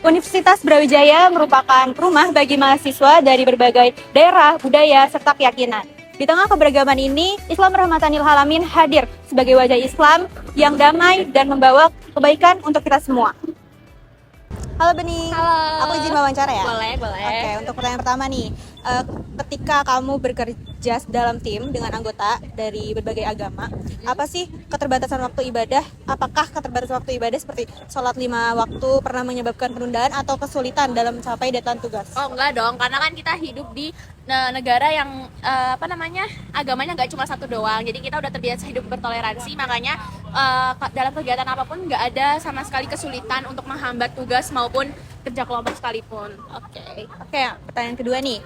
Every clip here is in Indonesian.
Universitas Brawijaya merupakan rumah bagi mahasiswa dari berbagai daerah, budaya, serta keyakinan. Di tengah keberagaman ini, Islam Rahmatanil Alamin hadir sebagai wajah Islam yang damai dan membawa kebaikan untuk kita semua. Halo Bening, Halo. aku izin wawancara ya? Boleh. Oke, untuk pertanyaan pertama nih, ketika kamu bekerja dalam tim dengan anggota dari berbagai agama, apa sih keterbatasan waktu ibadah? Apakah keterbatasan waktu ibadah seperti sholat 5 waktu pernah menyebabkan penundaan atau kesulitan dalam mencapai deadline tugas? Oh enggak dong, karena kan kita hidup di negara yang agamanya nggak cuma satu doang. Jadi kita udah terbiasa hidup bertoleransi, makanya dalam kegiatan apapun nggak ada sama sekali kesulitan untuk menghambat tugas maupun kerja kelompok sekalipun. Oke, pertanyaan kedua nih.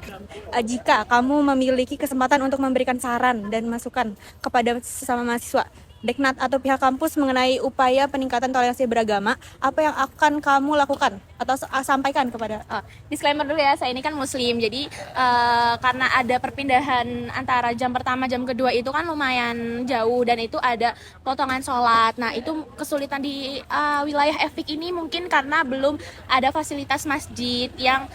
Jika kamu memiliki kesempatan untuk memberikan saran dan masukan kepada sesama mahasiswa, Deknat atau pihak kampus mengenai upaya peningkatan toleransi beragama, apa yang akan kamu lakukan atau sampaikan kepada? Disclaimer dulu ya, saya ini kan muslim, jadi karena ada perpindahan antara jam pertama jam kedua itu kan lumayan jauh dan itu ada potongan sholat. Nah itu kesulitan di wilayah Efik ini mungkin karena belum ada fasilitas masjid yang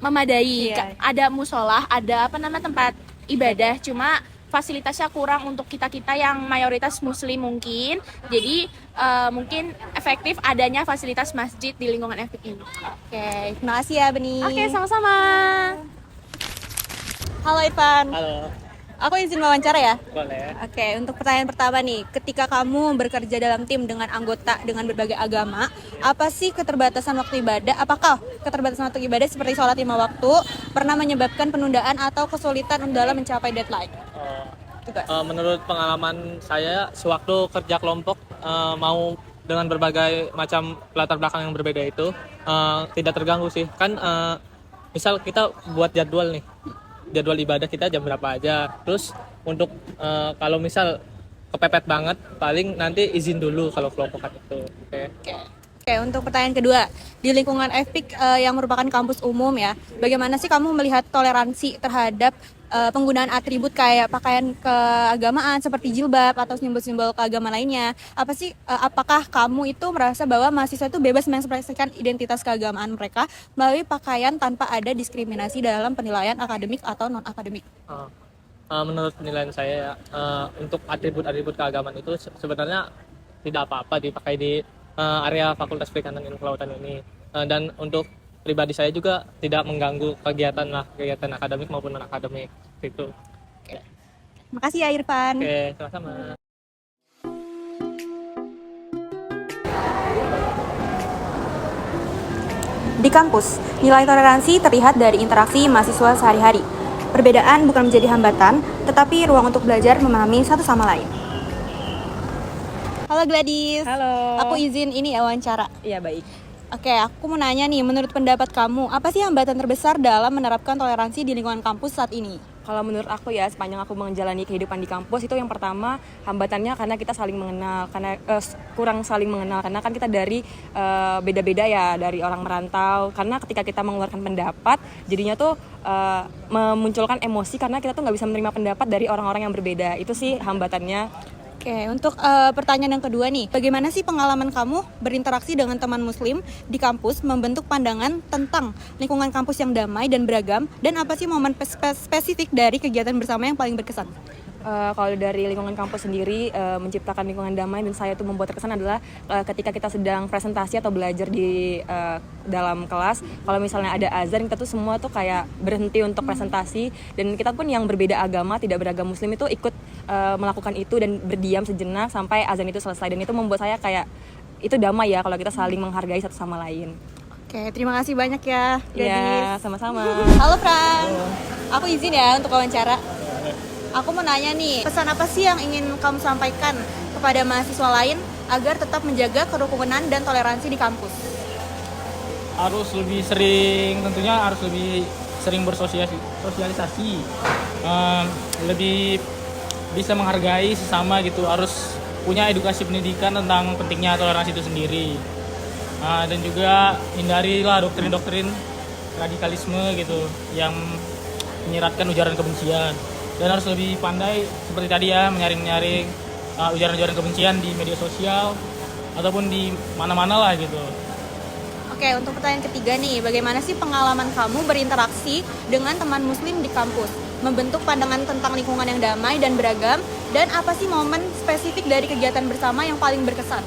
memadai. Iya. Ada musola, ada tempat ibadah, cuma fasilitasnya kurang untuk kita yang mayoritas muslim mungkin. Jadi mungkin efektif adanya fasilitas masjid di lingkungan Efik ini. Oke, terima kasih ya Bening. Oke, sama-sama. Halo Irfan, Halo, aku izin wawancara ya. boleh. Oke, untuk pertanyaan pertama nih, ketika kamu bekerja dalam tim dengan anggota dengan berbagai agama, apa sih keterbatasan waktu ibadah? Apakah keterbatasan waktu ibadah seperti sholat 5 waktu pernah menyebabkan penundaan atau kesulitan dalam mencapai deadline tugas? Menurut pengalaman saya, sewaktu kerja kelompok mau dengan berbagai macam latar belakang yang berbeda itu tidak terganggu sih. Kan misal kita buat jadwal ibadah kita jam berapa aja. Terus untuk kalau misal kepepet banget, paling nanti izin dulu kalau kelompokan itu. Oke. Oke, untuk pertanyaan kedua, di lingkungan FPIK yang merupakan kampus umum ya, bagaimana sih kamu melihat toleransi terhadap penggunaan atribut kayak pakaian keagamaan seperti jilbab atau simbol-simbol keagamaan lainnya? Apakah kamu itu merasa bahwa mahasiswa itu bebas mengekspresikan identitas keagamaan mereka melalui pakaian tanpa ada diskriminasi dalam penilaian akademik atau non-akademik? Menurut penilaian saya ya, untuk atribut-atribut keagamaan itu sebenarnya tidak apa-apa dipakai di area Fakultas Perikanan dan Kelautan ini. Dan untuk pribadi saya juga tidak mengganggu kegiatan akademik maupun non akademik gitu. Makasih ya Irfan. Oke, sama-sama. Di kampus, nilai toleransi terlihat dari interaksi mahasiswa sehari-hari. Perbedaan bukan menjadi hambatan, tetapi ruang untuk belajar memahami satu sama lain. Halo Gladys. Halo. Aku izin ini ya wawancara. Iya baik. Oke, aku mau nanya nih, menurut pendapat kamu, apa sih hambatan terbesar dalam menerapkan toleransi di lingkungan kampus saat ini? Kalau menurut aku ya, sepanjang aku menjalani kehidupan di kampus itu yang pertama hambatannya karena kita saling mengenal, karena kurang saling mengenal karena kan kita dari beda-beda ya, dari orang merantau. Karena ketika kita mengeluarkan pendapat, jadinya tuh memunculkan emosi karena kita tuh nggak bisa menerima pendapat dari orang-orang yang berbeda. Itu sih hambatannya. Oke, untuk pertanyaan yang kedua nih, bagaimana sih pengalaman kamu berinteraksi dengan teman muslim di kampus membentuk pandangan tentang lingkungan kampus yang damai dan beragam, dan apa sih momen spesifik dari kegiatan bersama yang paling berkesan? Kalau dari lingkungan kampus sendiri, menciptakan lingkungan damai dan saya tuh membuat terkesan adalah ketika kita sedang presentasi atau belajar di dalam kelas, kalau misalnya ada azan, kita tuh semua tuh kayak berhenti untuk presentasi, dan kita pun yang berbeda agama, tidak beragam muslim itu ikut melakukan itu dan berdiam sejenak sampai azan itu selesai, dan itu membuat saya kayak itu damai ya kalau kita saling menghargai satu sama lain. Oke, terima kasih banyak ya, Iya, Gadis. sama-sama. Halo Fran, aku izin ya untuk wawancara. Aku mau nanya nih, pesan apa sih yang ingin kamu sampaikan kepada mahasiswa lain agar tetap menjaga kerukunan dan toleransi di kampus? Tentunya harus lebih sering bersosialisasi, lebih bisa menghargai sesama gitu, harus punya edukasi pendidikan tentang pentingnya toleransi itu sendiri. Dan juga hindarilah doktrin-doktrin radikalisme gitu yang menyiratkan ujaran kebencian, dan harus lebih pandai seperti tadi ya, menyaring ujaran-ujaran kebencian di media sosial ataupun di mana-mana lah gitu. Oke, untuk pertanyaan ketiga nih, bagaimana sih pengalaman kamu berinteraksi dengan teman muslim di kampus? Membentuk pandangan tentang lingkungan yang damai dan beragam, dan apa sih momen spesifik dari kegiatan bersama yang paling berkesan?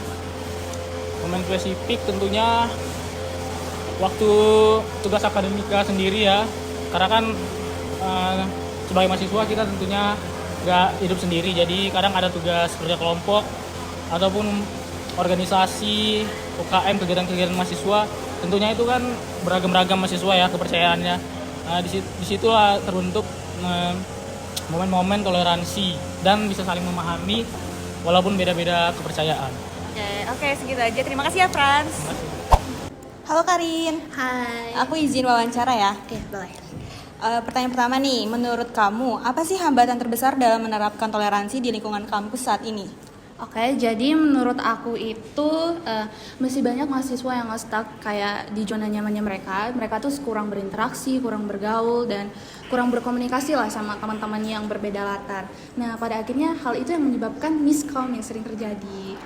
Momen spesifik tentunya waktu tugas akademika sendiri ya, karena kan sebagai mahasiswa kita tentunya nggak hidup sendiri, jadi kadang ada tugas kerja kelompok ataupun organisasi UKM, kegiatan-kegiatan mahasiswa. Tentunya itu kan beragam-ragam mahasiswa ya kepercayaannya. Nah, disitulah terbentuk momen-momen toleransi dan bisa saling memahami walaupun beda-beda kepercayaan. Oke, segitu aja. Terima kasih ya, Frans. Halo Karin. Hai. Aku izin wawancara ya. Oke, boleh. Pertanyaan pertama nih, menurut kamu, apa sih hambatan terbesar dalam menerapkan toleransi di lingkungan kampus saat ini? Oke, jadi menurut aku itu masih banyak mahasiswa yang stuck kayak di zona nyamannya mereka. Mereka tuh kurang berinteraksi, kurang bergaul, dan kurang berkomunikasi lah sama teman-temannya yang berbeda latar. Nah, pada akhirnya hal itu yang menyebabkan miscom yang sering terjadi.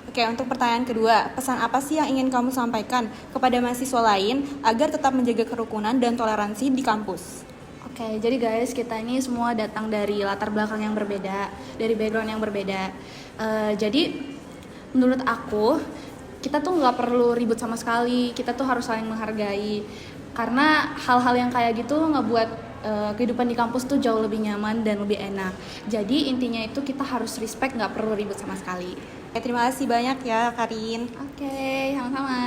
Oke, untuk pertanyaan kedua, pesan apa sih yang ingin kamu sampaikan kepada mahasiswa lain agar tetap menjaga kerukunan dan toleransi di kampus? Oke, jadi guys, kita ini semua datang dari latar belakang yang berbeda, dari background yang berbeda. Jadi menurut aku, kita tuh nggak perlu ribut sama sekali, kita tuh harus saling menghargai. Karena hal-hal yang kayak gitu ngebuat kehidupan di kampus tuh jauh lebih nyaman dan lebih enak. Jadi intinya itu kita harus respect, nggak perlu ribut sama sekali. Oke, terima kasih banyak ya Karin. Oke, sama-sama.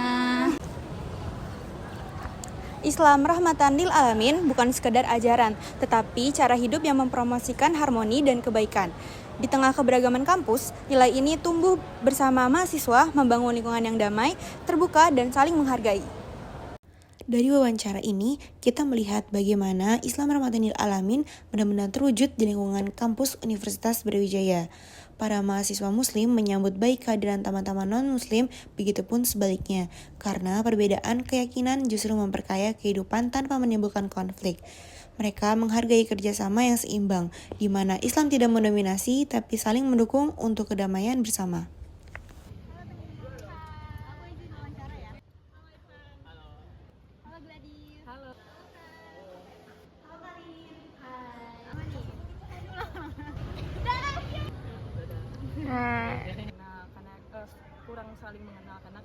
Islam rahmatan lil alamin bukan sekedar ajaran, tetapi cara hidup yang mempromosikan harmoni dan kebaikan. Di tengah keberagaman kampus, nilai ini tumbuh bersama mahasiswa membangun lingkungan yang damai, terbuka, dan saling menghargai. Dari wawancara ini, kita melihat bagaimana Islam rahmatan lil alamin benar-benar terwujud di lingkungan kampus Universitas Brawijaya. Para mahasiswa muslim menyambut baik kehadiran teman-teman non-muslim, begitupun sebaliknya, karena perbedaan keyakinan justru memperkaya kehidupan tanpa menimbulkan konflik. Mereka menghargai kerjasama yang seimbang, di mana Islam tidak mendominasi tapi saling mendukung untuk kedamaian bersama. Karena kurang saling mengenal, karena